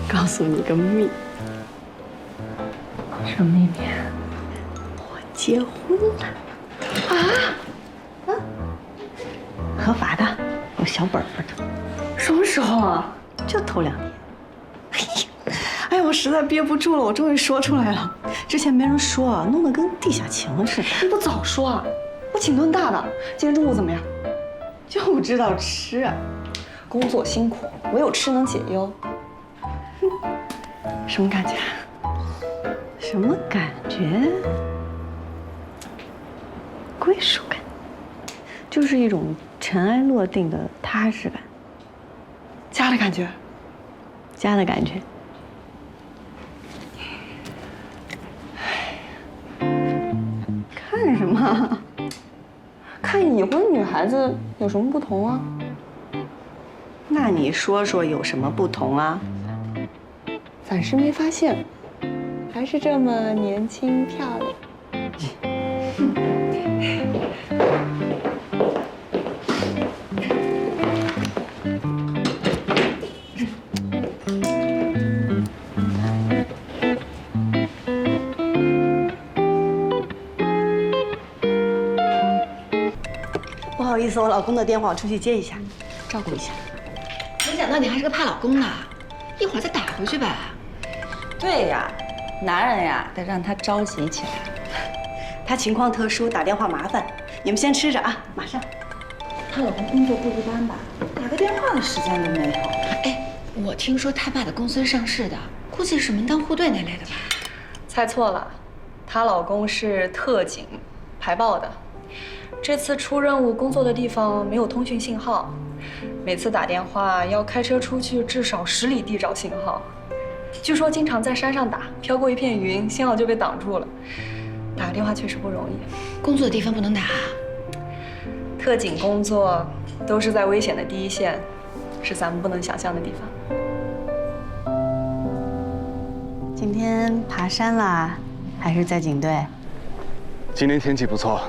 告诉你个秘密，什么秘密？我结婚了。合法的，有小本本的。什么时候啊？就头2天。哎呀，我实在憋不住了，我终于说出来了。之前没人说啊，弄得跟地下情了似的。你不早说啊！我请顿大的。今天中午怎么样？就知道吃啊。工作辛苦，唯有吃能解忧。什么感觉？什么感觉？归属感，就是一种尘埃落定的踏实感。家的感觉。家的感觉。看什么？看已婚女孩子有什么不同啊？那你说说有什么不同啊？暂时没发现，还是这么年轻漂亮。不好意思，我老公的电话，我出去接一下，照顾一下。没想到你还是个怕老公的，一会儿再打回去呗。对呀，男人呀，得让他着急起来。他情况特殊，打电话麻烦。你们先吃着啊，马上。她老公工作不一般吧？打个电话的时间都没有。哎，我听说他爸的公司上市的，估计是门当户对那类的吧？猜错了，她老公是特警，排爆的。这次出任务工作的地方没有通讯信号，每次打电话要开车出去至少10里地找信号。据说经常在山上打，飘过一片云，信号就被挡住了。打个电话确实不容易。工作的地方不能打。特警工作都是在危险的第一线，是咱们不能想象的地方。今天爬山啦，还是在警队？今天天气不错，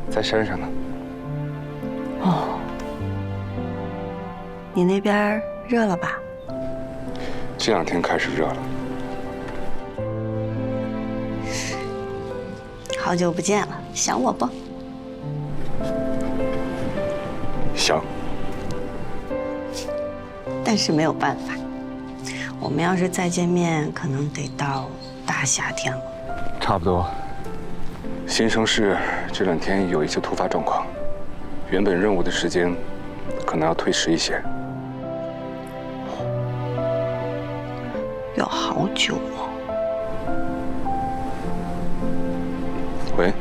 在山上呢。哦，你那边热了吧？这2天开始热了。好久不见了，想我不？想。但是没有办法，我们要是再见面，可能得到大夏天了。差不多。新生室这2天有一些突发状况，原本任务的时间可能要推迟一些。要好久哦。喂。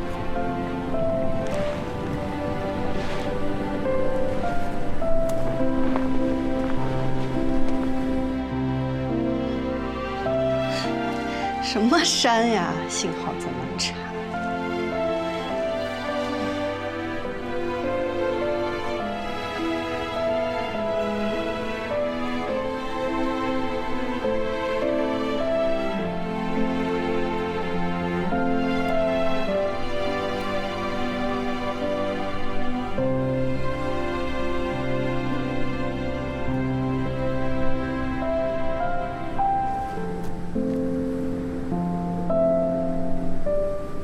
什么山呀？信号这么差。